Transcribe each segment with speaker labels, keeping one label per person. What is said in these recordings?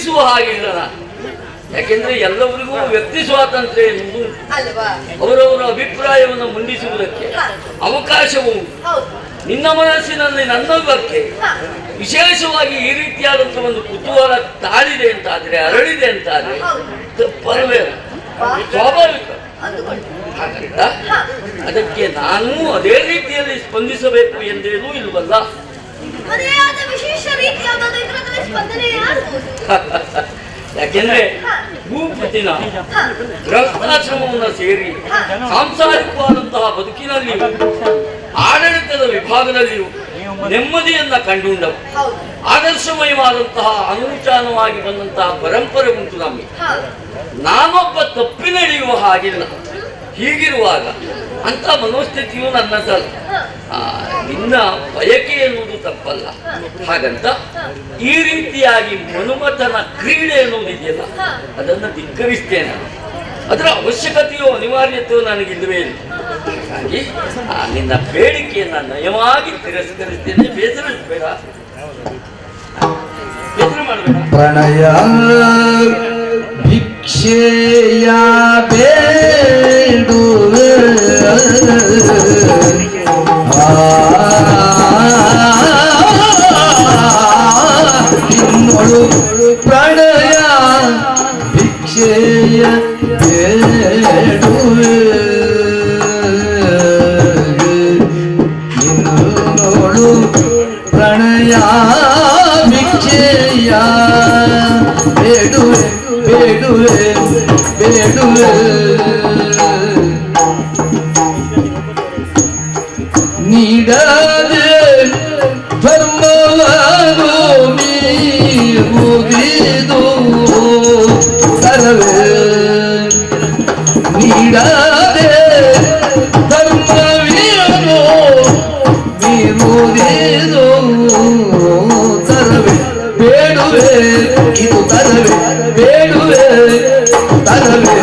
Speaker 1: ತಿಳಿಸುವ ಹಾಗಿಲ್ಲ ನಾನು. ಯಾಕೆಂದ್ರೆ ಎಲ್ಲವರಿಗೂ ವ್ಯಕ್ತಿ ಸ್ವಾತಂತ್ರ್ಯ ಎನ್ನುವುದು ಅವರವರ ಅಭಿಪ್ರಾಯವನ್ನು ಮಂಡಿಸುವುದಕ್ಕೆ ಅವಕಾಶವೂ ನಿನ್ನ ಮನಸ್ಸಿನಲ್ಲಿ ನನ್ನಕ್ಕೆ ವಿಶೇಷವಾಗಿ ಈ ರೀತಿಯಾದಂತಹ ಒಂದು ಕುತೂಹಲ ತಾಳಿದೆ ಅಂತಾದ್ರೆ, ಅರಳಿದೆ ಅಂತಾದ್ರೆ ತಪ್ಪಲ್ವೇ? ಸ್ವಾಭಾವಿಕ. ಹಾಗಂತ ಅದಕ್ಕೆ ನಾನು ಅದೇ ರೀತಿಯಲ್ಲಿ ಸ್ಪಂದಿಸಬೇಕು ಎಂದೇನೂ ಇಲ್ವಲ್ಲ. ಯಾಕೆಂದ್ರೆ ಭೂಪತಿನ ಗೃಹಸ್ಥಾಶ್ರಮವನ್ನು ಸೇರಿ ಸಾಂಸಾರಿಕವಾದಂತಹ ಬದುಕಿನಲ್ಲಿ ಆಡಳಿತದ ವಿಭಾಗದಲ್ಲಿಯೂ ನೆಮ್ಮದಿಯನ್ನ ಕಂಡುಂಡವು. ಆದರ್ಶಮಯವಾದಂತಹ ಅನುಚಾನವಾಗಿ ಬಂದಂತಹ ಪರಂಪರೆ ಉಂಟು ನಮಗೆ. ನಾನೊಬ್ಬ ತಪ್ಪಿ ನಡೆಯುವ ಹಾಗಿಲ್ಲ. ಹೀಗಿರುವಾಗ ಅಂತ ಮನೋಸ್ಥಿತಿಯು ನನ್ನದಲ್ಲ. ನಿನ್ನ ಬಯಕೆ ಎನ್ನುವುದು ತಪ್ಪಲ್ಲ. ಹಾಗಂತ ಈ ರೀತಿಯಾಗಿ ಮನುಮತನ ಕ್ರೀಡೆ ಎನ್ನುವುದಿದೆಯಲ್ಲ, ಅದನ್ನು ಧಿಕ್ಕರಿಸ್ತೇನೆ. ಅದರ ಅವಶ್ಯಕತೆಯೋ ಅನಿವಾರ್ಯತೆಯೋ ನನಗಿಲ್ಲವೇ ಇಲ್ಲ. ಹಾಗಾಗಿ ನಿನ್ನ ಬೇಡಿಕೆಯನ್ನು ನಯವಾಗಿ ತಿರಸ್ಕರಿಸ್ತೇನೆ. ಬೇಸರಿಸಬೇಡ, ಬೇಸರ ಮಾಡಬೇಡ.
Speaker 2: ಪ್ರಣಯ ಭಿಕ್ಷೆಯ ಬೇಡುವೆ ಇನ್ನೊಳು ಪ್ರಣಯ ಭಿಕ್ಷೆಯ ಬೇಡುವೆ ಇನ್ನೊಳು ಪ್ರಣಯ ಭಿಕ್ಷೆಯ ಬೇಡುವೆ ಬೇಡುವೆ ಬೇಡುವೆ ನೀಡದೆ ಧರ್ಮವನ್ನು ಮುಗಿದು ತರವೇ ನೀಡದೆ ಧರ್ಮವಿಯನ್ನು ಮುಗಿದು ತರವೇ ಬೇಡುವೆ ಇದು ತರವೇ ಬೇಡುವೆ ತರವೇ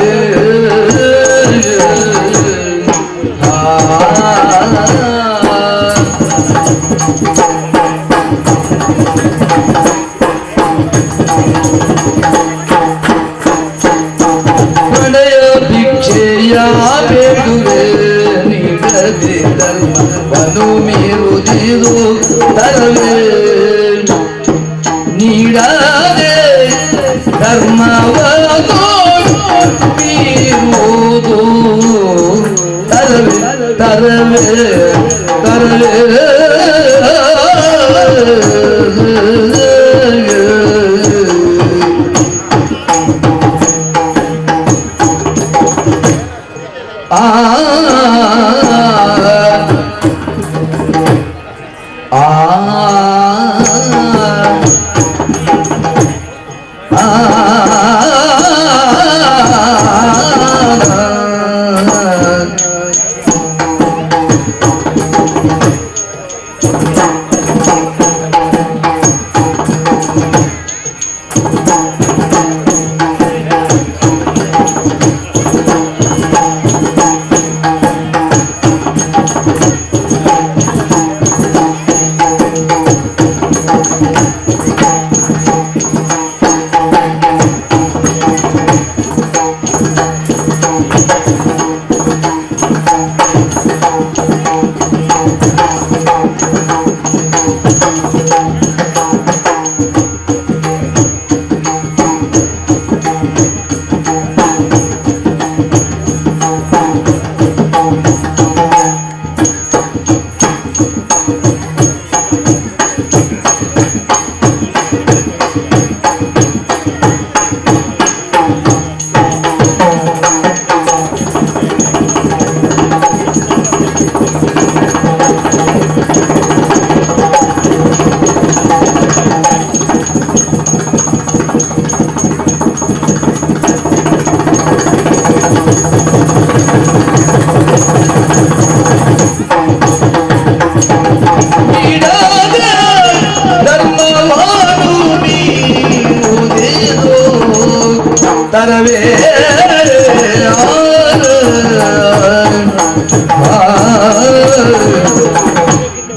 Speaker 2: ಪ್ರಣಯ ಭಿಕ್ಷೆಯ ಬೇಡುವೆ ನೀಡದೆ ಧರ್ಮವನ್ನು ಮೀರುವುದು ತರವೇ ನೀಡದೆ ಧರ್ಮವನ್ನು ಮೀರುವುದು ತರವೇ ತರವೇ ತರವೇ ತರವೇ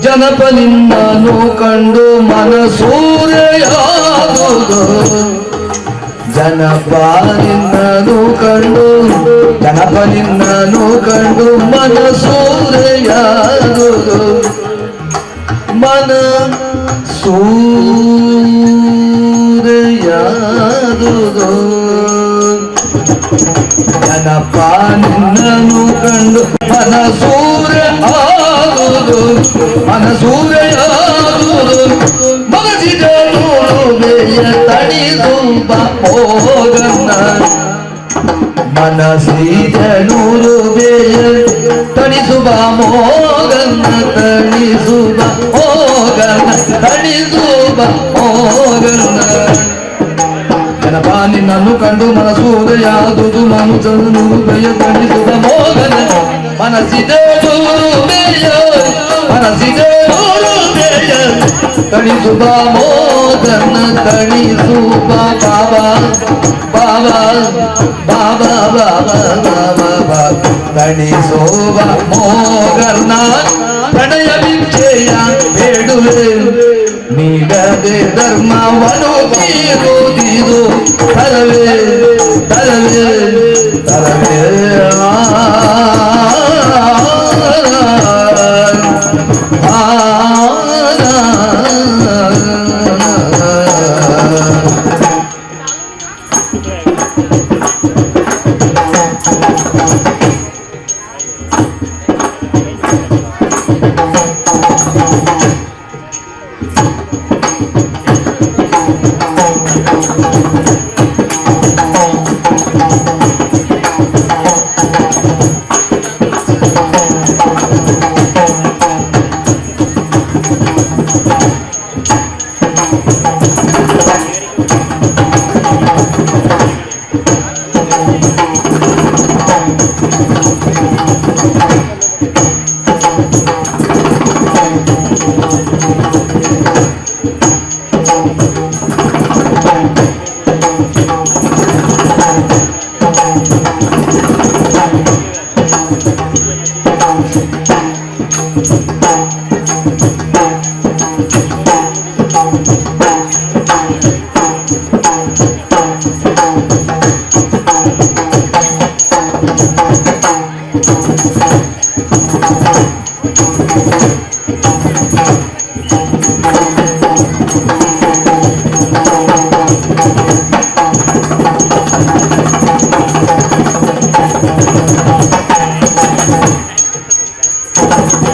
Speaker 2: ಜನಪ ನಿನ್ನನ್ನು ಕಂಡು ಮನಸೂರೆಯಾಗುವುದು ಜನಪ ನಿನ್ನನು ಕಂಡು ಜನಪ ನಿನ್ನನು ಕಂಡು ಮನಸೂರೆಯಾದುದು ಮನ ಸೂರೆಯಾದುದು ಜನಪ ನಿನ್ನನು ಕಂಡು ಮನಸೂರೆ ಆದುದು ಮನಸೂರೆಯಾದುದು ಮನಸಿದ ಬೇಯ ತಣಿಸುವ ಮೋಗನ್ನ ಮನಸಿದ ಬೇಯ ತಣಿಸುವ ಮೋಗನ್ನ ತಣಿಸುವ ಮೋಗನ್ನ ತಣಿಸುವ ಮೋಗನ್ನ ಜನಪ ನಿನ್ನನ್ನು ಕಂಡು ಮನಸೂರೆಯಾದುದು ಮನುಜನು ಬೇಯ ತಣಿಸುವ ಮೋಗನ ಮನಸಿದ ಬೇಯ ಮನಸಿದ ಬೇಯ ತಣಿಸುವ ಮೋಗನ ತಣಿಸುವ ಬಾಬಾ ಬಾಬಾ ಬಾಬಾ ಬಾಬಾ ಬಾಬಾ ತಣಿಸುವ ಮೋಗನ ಪ್ರಣಯ ಭಿಕ್ಷೆಯ ಬೇಡುವೆ ನೀಡದೆ ಧರ್ಮವನು ತೀರುವುದಿದು ತರವೇ ತರವೇ ತರವೇ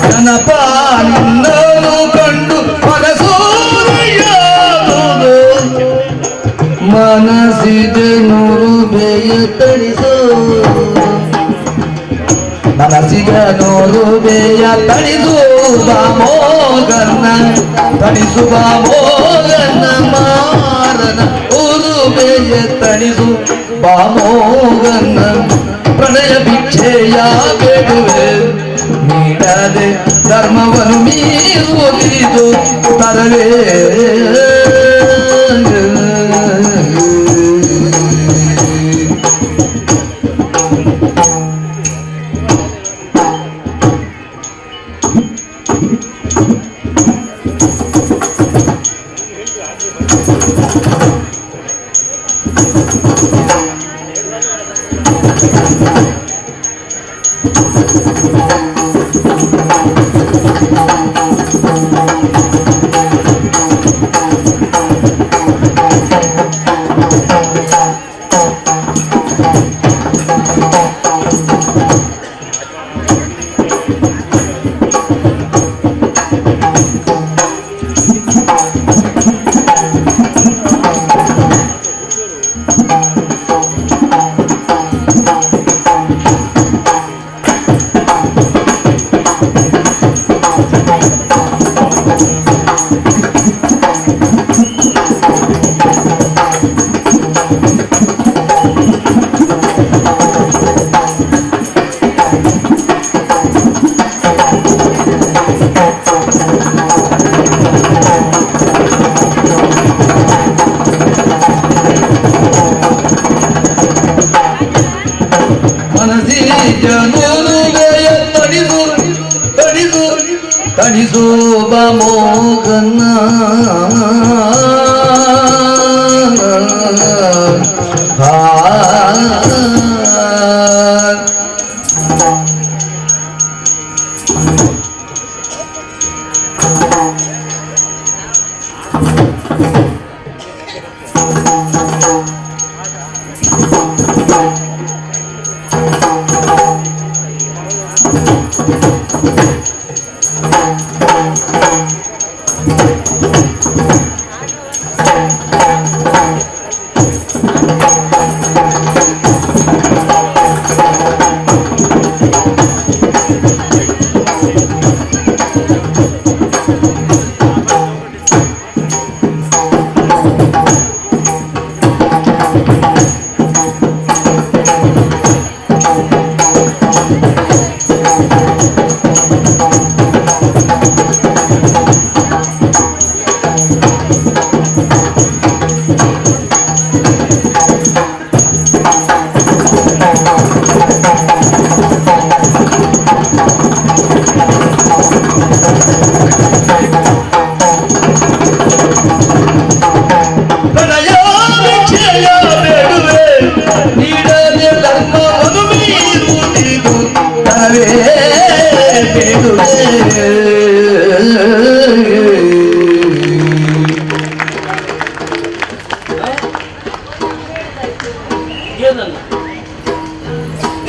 Speaker 2: ಜನಪ ನಿನ್ನನು ಕಂಡು ಮನಸೂರೆಯಾದುದು ಮನಸಿದ ಬೇಯ ತಣಿಸೋ ಮನಸಿದ ಬೇಯ ತಣಿಸುವ ಮೋಗನ್ನ ತಣಿಸುವ ಮೋಗನ್ನ ಮಾರನ ಬೇಯ ತಣಿಸು ಬಾಮೋಗನ್ನ ಪ್ರಣಯ ಭಿಕ್ಷೆಯ ಬೇಡುವೆ ನೀಡದೆ ಧರ್ಮವನ್ನು ಮೀರುವುದಿದು ತರವೇ ತಣಿಸುವ ಮೋಗನ್ನ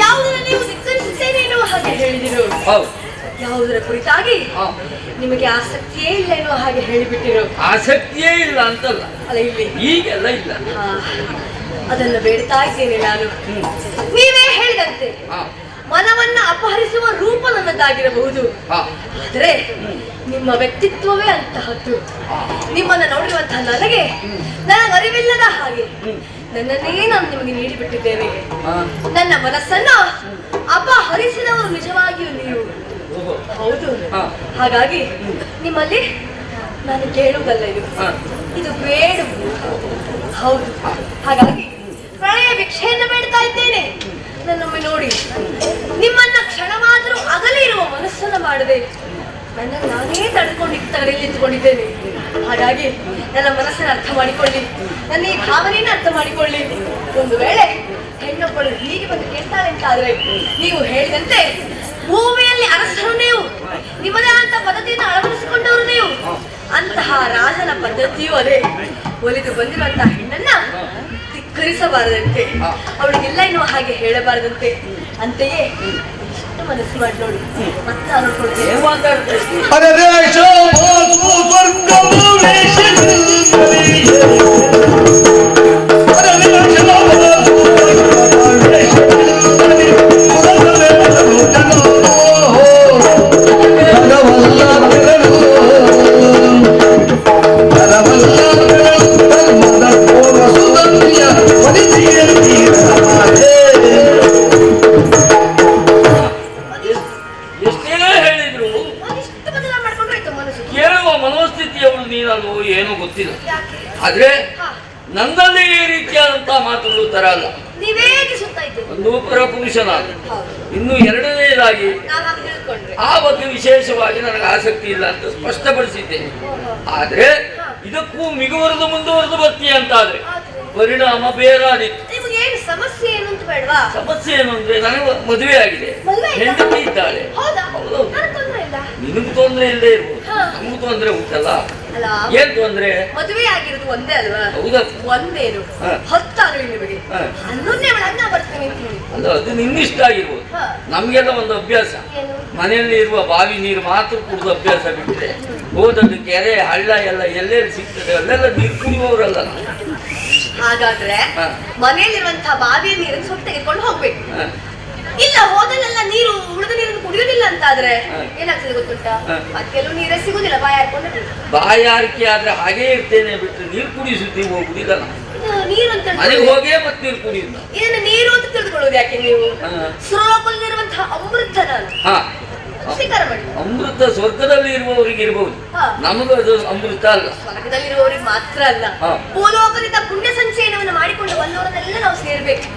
Speaker 3: ಯಾವುದನ್ನು ನೀವು ಧಿಕ್ಕರಿಸುತ್ತೇನೆ ಎನ್ನುವ ಹಾಗೆ ಹೇಳಿದಿರು, ಯಾವುದರ ಕುರಿತಾಗಿ ನಿಮಗೆ ಆಸಕ್ತಿಯೇ ಇಲ್ಲ ಎನ್ನುವ ಹಾಗೆ ಹೇಳಿಬಿಟ್ಟಿರು.
Speaker 1: ಆಸಕ್ತಿಯೇ ಇಲ್ಲ ಅಂತಲ್ಲ,
Speaker 3: ಅಲ್ಲ ಇಲ್ಲಿ
Speaker 1: ಈಗೆಲ್ಲ ಇಲ್ಲ.
Speaker 3: ಅದನ್ನು ಬೇಡ್ತಾ ಇದ್ದೇನೆ ನಾನು. ನೀವೇ ಹೇಳಿದಂತೆ ಮನವನ್ನ ಅಪಹರಿಸುವ ರೂಪ ನನ್ನದಾಗಿರಬಹುದು, ಆದರೆ ನಿಮ್ಮ ವ್ಯಕ್ತಿತ್ವವೇ ಅಂತಹದ್ದು. ನಿಮ್ಮನ್ನ ನೋಡಿರುವಂತಹ ನನಗೆ ನನಗರಿವಿಲ್ಲದ ಹಾಗೆ ನನ್ನನ್ನೇ ನಾನು ನಿಮಗೆ ನೀಡಿಬಿಟ್ಟಿದ್ದೇನೆ. ನನ್ನ ಮನಸ್ಸನ್ನು ಅಪಹರಿಸಿದವರು ನಿಜವಾಗಿಯೂ ನೀವು. ಹೌದು, ಹಾಗಾಗಿ ನಿಮ್ಮಲ್ಲಿ ನಾನು ಕೇಳುವುದಲ್ಲ, ಇದು ಬೇಡುವುದು. ಹೌದು, ಹಾಗಾಗಿ ಪ್ರಣಯ ಭಿಕ್ಷೆಯನ್ನು ಬೇಡ್ತಾ ಇದ್ದೇನೆ. ನನ್ನೊಮ್ಮೆ ನೋಡಿ, ನಿಮ್ಮನ್ನ ಕ್ಷಣವಾದರೂ ಅಗಲಿ ಇರುವ ಮನಸ್ಸನ್ನು ಮಾಡದೆ ನನ್ನನ್ನು ನಾನೇ ತಡೆದುಕೊಂಡು ತಗಡೆಯಲ್ಲಿ ನಿಂತುಕೊಂಡಿದ್ದೇನೆ. ಹಾಗಾಗಿ ನನ್ನ ಮನಸ್ಸನ್ನು ಅರ್ಥ ಮಾಡಿಕೊಳ್ಳಿ, ನನ್ನ ಈ ಭಾವನೆಯನ್ನು ಅರ್ಥ ಮಾಡಿಕೊಳ್ಳಿ. ಒಂದು ವೇಳೆ ಹೆಣ್ಣೊಬ್ಬಳು ಹೀಗೆ ಬಂದು ಕೇಳ್ತಾಳೆ ಅಂತಾದ್ರೆ, ನೀವು ಹೇಳಿದಂತೆ ಭೂಮಿಯಲ್ಲಿ ಅರಸರು ನೀವು, ನಿಮ್ಮದೇ ಅಂತ ಪದ್ಧತಿಯನ್ನು ಅಳವಡಿಸಿಕೊಂಡವರು ನೀವು. ಅಂತಹ ರಾಜನ ಪದ್ಧತಿಯೂ ಅದೇ. ಒಲಿದು ಬಂದಿರುವಂತಹ ಹೆಣ್ಣನ್ನ ಧಿಕ್ಕರಿಸಬಾರದಂತೆ, ಅವಳಿಗೆಲ್ಲ ಎನ್ನುವ ಹಾಗೆ ಹೇಳಬಾರದಂತೆ. ಅಂತೆಯೇ ಎಷ್ಟು ಮನಸ್ಸು ಮಾಡಿ ನೋಡಿ, ಮತ್ತೆ ಅನ್ಕೊಳ್ತೇನೆ.
Speaker 1: ಏನು ಗೊತ್ತಿಲ್ಲ, ಆದ್ರೆ ನನ್ನಲ್ಲಿ ಈ ರೀತಿಯಾದಂತಹ ಮಾತುಗಳು ತರ ಅಲ್ಲ. ಒಂದು ಪರಪುರುಷನಾದ, ಇನ್ನು ಎರಡನೇದಾಗಿ ಆ ಬಗ್ಗೆ ವಿಶೇಷವಾಗಿ ನನಗೆ ಆಸಕ್ತಿ ಇಲ್ಲ ಅಂತ ಸ್ಪಷ್ಟಪಡಿಸಿದ್ದೇನೆ. ಆದ್ರೆ ಇದಕ್ಕೂ ಮಿಗುವರೆದು ಮುಂದುವರೆದು ಬರ್ತೀಯ ಅಂತಾದ್ರೆ ಪರಿಣಾಮ ಬೇರಾದಿತ್ತು.
Speaker 3: ಸಮಸ್ಯೆ ಏನು ಅಂತ ಬೇಡವಾ?
Speaker 1: ಸಮಸ್ಯೆ ಏನು ಅಂದ್ರೆ, ನನಗೆ ಮದುವೆ ಆಗಿದೆ, ಹೆಂಡತಿ ಇದ್ದಾಳೆ. ನಿನಗೂ ತೊಂದ್ರೆ ಇಲ್ಲದೆ ಇರ್ಬೋದು, ನಮಗೂ ತೊಂದ್ರೆ ಉಂಟಲ್ಲ. ಏನ್ ತೊಂದ್ರೆ?
Speaker 3: ಮದುವೆ ಆಗಿರೋದು ಒಂದೇ ಅಲ್ವಾ?
Speaker 1: ಹೌದಾ?
Speaker 3: ಒಂದೇನು 10 ಆಗಲಿ ನಿಮಗೆ, 11ನೇ ಒಳಗೆ ನಾ ಬರ್ತೇನೆ ಅಂತ ಹೇಳಿ.
Speaker 1: ಅಲ್ಲ, ಅದು ನಿನ್ನಿಷ್ಟ ಆಗಿರ್ಬೋದು. ನಮ್ಗೆಲ್ಲ ಒಂದು ಅಭ್ಯಾಸ, ಮನೆಯಲ್ಲಿ ಇರುವ ಬಾವಿ ನೀರು ಮಾತ್ರ ಕುಡಿದು ಅಭ್ಯಾಸ ಬಿಟ್ಟಿದೆ. ಹೋದದ್ದು ಕೆರೆ ಹಳ್ಳ ಎಲ್ಲ ಎಲ್ಲೆಲ್ಲಿ ಸಿಗ್ತದೆ ಅಲ್ಲೆಲ್ಲ ನೀರು ಕುಡಿಯುವವರಲ್ಲ.
Speaker 3: ಹಾಗಾದ್ರೆ ಮನೆಯಲ್ಲಿರುವಂತಹ ಬಾವಿಯ ನೀರನ್ನು ಸ್ವಲ್ಪ ತೆಗೆದುಕೊಂಡು ಹೋಗ್ಬೇಕು. ಇಲ್ಲ ಹೋದಲ್ಲೆಲ್ಲ ನೀರು ಉಳಿದ ನೀರನ್ನು ಕುಡಿಯೋದಿಲ್ಲ ಅಂತಾದ್ರೆ ಏನಾಗ್ತದೆ ಗೊತ್ತುಂಟಾ? ಮತ್ತೆ ಕೆಲವು ನೀರೇ ಸಿಗುದಿಲ್ಲ, ಬಾಯಾರಿಕೊಂಡು.
Speaker 1: ಬಾಯಾರಿಕೆ ಆದ್ರೆ ಹಾಗೇ ಇರ್ತೇನೆ ಬಿಟ್ಟರೆ ನೀರು ಕುಡಿಸುತ್ತೀವಿ ಹೋಗುದಿಲ್ಲ.
Speaker 3: ನೀರು ಅಂತ
Speaker 1: ಮನೆಗೆ ಹೋಗೇ ಮತ್ತೆ ನೀರು ಕುಡಿಯುದು.
Speaker 3: ಇದನ್ನ ನೀರು ಅಂತ ತಿಳಿದುಕೊಳ್ಳೋದು ಯಾಕೆ ನೀವು? ಸುರಲೋಕದಲ್ಲಿರುವಂತಹ ಅಮೃತ ನಾನು ಸ್ವೀಕಾರ ಮಾಡಿ.
Speaker 1: ಅಮೃತ ಸ್ವರ್ಗದಲ್ಲಿ ಇರುವವರಿಗೆ ಇರಬಹುದು, ನಮಗೂ ಅದು ಅಮೃತ ಅಲ್ಲ.
Speaker 3: ಸ್ವರ್ಗದಲ್ಲಿರುವವರಿಗೆ ಮಾತ್ರ ಅಲ್ಲ, ಭೂಲೋಕದಿಂದ ಪುಣ್ಯ ಸಂಚಯನವನ್ನು ಮಾಡಿಕೊಂಡು ಬಂದವರನ್ನೆಲ್ಲ ನಾವು ಸೇರ್ಬೇಕು.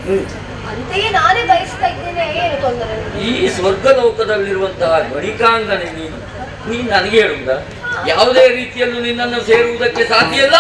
Speaker 3: ಅಂತೆಯೇ ನಾನೇ ಬಯಸ್ತಾ ಇದ್ದೇನೆ. ಏನು ತೊಂದರೆ?
Speaker 1: ಈ ಸ್ವರ್ಗಲೋಕದಲ್ಲಿರುವಂತಹ ಗಣಿಕಾಂಗನೆ ನೀನು ನನಗೆ ಹೇಳುವುದ? ಯಾವುದೇ ರೀತಿಯಲ್ಲೂ ನಿನ್ನನ್ನು ಸೇರುವುದಕ್ಕೆ ಸಾಧ್ಯ ಇಲ್ಲ.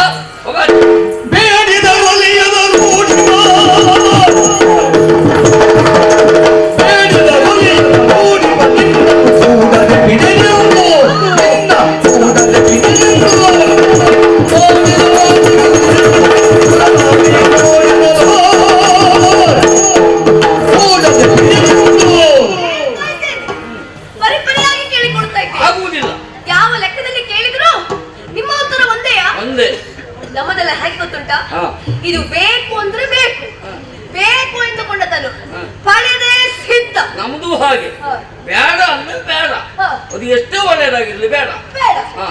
Speaker 3: ಪರಿಪರಿಯಾಗಿ ಕೇಳಿಕೊಳ್ತಾ ಇದ್ದೇನೆ.
Speaker 1: ಆಗುವುದಿಲ್ಲ.
Speaker 3: ಯಾವ ಲೆಕ್ಕದಲ್ಲಿ ಕೇಳಿದ್ರು ನಿಮ್ಮ ಉತ್ತರ ಒಂದೇಯಾ?
Speaker 1: ಒಂದೇ.
Speaker 3: ನಮ್ಮದೆಲ್ಲ ಹೇಗೆ ಗೊತ್ತುಂಟಾ?
Speaker 1: ಹಾ.
Speaker 3: ಇದು ಬೇಕು ಅಂದ್ರೆ ಬೇಕು, ಬೇಕು ಎಂದುಕೊಂಡದನ್ನು
Speaker 1: ಹಾ.
Speaker 3: ಪಡೆದೇ ಸಿದ್ಧ.
Speaker 1: ನಮ್ದು ಹಾಗೆ.
Speaker 3: ಹಾ.
Speaker 1: ಬೇಡ ಅಂದ್ರೆ ಬೇಡ,
Speaker 3: ಹಾ.
Speaker 1: ಅದು ಎಷ್ಟೇ ಒಳ್ಳೆಯದಾಗಿರ್ಲಿ ಬೇಡ.
Speaker 3: ಬೇಡ.
Speaker 1: ಹಾ.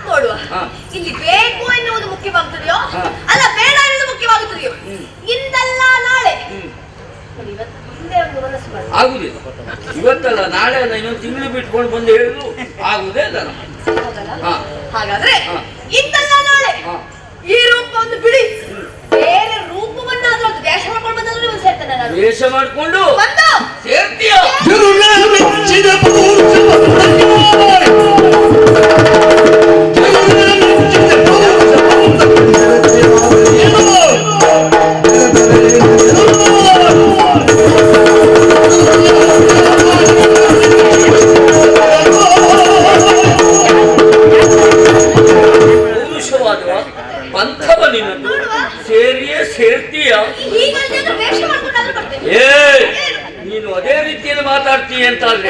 Speaker 3: ನೋಡುವ,
Speaker 1: ಹಾ.
Speaker 3: ಇಲ್ಲಿ ಬೇಕು ಎನ್ನುವುದು ಮುಖ್ಯವಾಗುತ್ತದೆಯೋ
Speaker 1: ಹಾ.
Speaker 3: ಅಲ್ಲ ಬೇಡ ಎನ್ನುವುದು ಮುಖ್ಯವಾಗುತ್ತದೆಯೋ? ಇಂದಲ್ಲ ನಾಳೆ.
Speaker 1: ಹ್ಮ್.
Speaker 3: ನೋಡಿ, ಇವತ್ತು ಹಿಂದೆ ಒಂದು ಮನಸ್ಸು ಮಾಡಿ.
Speaker 1: ಆಗುದಿಲ್ಲ. ಇವತ್ತಲ್ಲ ನಾಳೆ ಅಲ್ಲ, ಇನ್ನೊಂದು ತಿಂಗಳು ಬಿಟ್ಕೊಂಡು ಬಂದು ಹೇಳಿದ್ರು ಆಗುದೇ ಇಲ್ಲ ನಮ್ಗೆ.
Speaker 3: ಹೌದಲ್ಲ?
Speaker 1: ಹಾ.
Speaker 3: ಹಾಗಾದ್ರೆ
Speaker 1: ಹಾ.
Speaker 3: ಇಂದಲ್ಲ ನಾಳೆ
Speaker 1: ಹಾ.
Speaker 3: ಈ ರೂಪವನ್ನು ಬಿಡಿ, ಬೇರೆ ರೂಪವನ್ನಾದ್ರೂ ಅದು ವೇಷ ಮಾಡ್ಕೊಂಡು ಬಂದಾದ್ರೂ ನೀವು ಸೇರ್ತೇನೆ ನಾನು.
Speaker 1: ವೇಷ ಮಾಡ್ಕೊಂಡು
Speaker 3: ಬಂದು
Speaker 1: ಸೇರ್ತೀಯ. ಪೌರುಷವಾದವ ಪಂಥವ ನಿನ್ನದು, ಸೇರಿಯೇ ಸೇರ್ತೀಯ.
Speaker 3: ಹೀಗಲ್ದೆ ಆದ್ರೂ ವೇಷ ಮಾಡ್ಕೊಂಡಾದ್ರೂ ಬರ್ತೇನೆ.
Speaker 1: ಏ ನೀನು ಅದೇ ರೀತಿಯಲ್ಲಿ ಮಾತಾಡ್ತೀಯ ಅಂತಾದ್ರೆ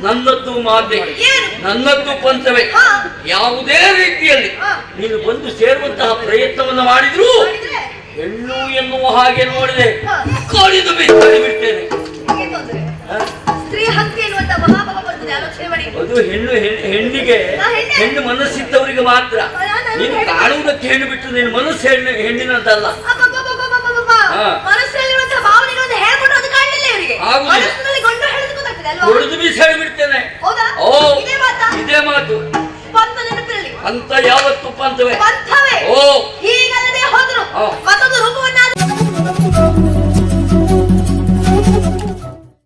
Speaker 1: ನನ್ನದ್ದು ಮಾತೆ,
Speaker 3: ಏನು?
Speaker 1: ನನ್ನದ್ದು ಪಂಥವೇ.
Speaker 3: ಹಾ.
Speaker 1: ಯಾವುದೇ ರೀತಿಯಲ್ಲಿ
Speaker 3: ಹಾ.
Speaker 1: ನೀನು ಬಂದು ಸೇರುವಂತಹ ಪ್ರಯತ್ನವನ್ನು ಮಾಡಿದ್ರು
Speaker 3: ಮಾಡಿದ್ರೆ
Speaker 1: ಹೆಣ್ಣು ಎನ್ನುವ ಹಾಗೆ ನೋಡಿದೆ
Speaker 3: ಹಾ.
Speaker 1: ಕಡಿದು ಬಿಟ್ಟೇನೆ.
Speaker 3: ನಿಮಗೆ ತೊಂದ್ರೆ. ಸ್ತ್ರೀ ಹತ್ಯೆ ಎನ್ನುವಂತ ಮಹಾಪಾಪ ಬರ್ತದೆ, ಆಲೋಚನೆ ಮಾಡಿ.
Speaker 1: ಅದು ಹೆಣ್ಣಿಗೆ ಹೆಣ್ಣು ಮನಸ್ಸಿದ್ದವರಿಗೆ ಮಾತ್ರ. ನೀನು ಕಾಣುವುದಕ್ಕೆ ಹೆಣ್ಣು ಬಿಟ್ಟು ನಿನ್ನ ಮನಸ್ಸು ಹೆಣ್ಣಿನದ್ದಲ್ಲ.
Speaker 3: ಅಬ್ಬಬ್ಬಬ್ಬಬ್ಬಬ್ಬಬ್ಬ.
Speaker 1: ಹಾ.
Speaker 3: ಮನಸ್ಸಲ್ಲಿರುವಂತಹ ಭಾವನೆಗಳನ್ನು ಹೇಳ್ಕೊಟ್ಟು ಅದು ಕಾಣಲಿಲ್ಲ ಇವರಿಗೆ.
Speaker 1: ಆಗುದಿಲ್ಲ.
Speaker 3: ಮನಸ್ಸಿನಲ್ಲಿ ಗಂಡು ಹೇಳಿದ ಗೊತ್ತಾಗ್ತದೆ ಅಲ್ವಾ?
Speaker 1: ಹೊಡೆದು ಬೀಸಾಡಿ ಬಿಡ್ತೇನೆ.
Speaker 3: ಹೌದಾ?
Speaker 1: ಓ
Speaker 3: ಇದೇ ಮಾತಾ?
Speaker 1: ಇದೇ ಮಾತು.
Speaker 3: ಪಂಥ ನೆನಪಿರಲಿ.
Speaker 1: ಅಂತ ಯಾವತ್ತು ಪಂಥವೇ.
Speaker 3: ಪಂಥವೇ.
Speaker 1: ಓ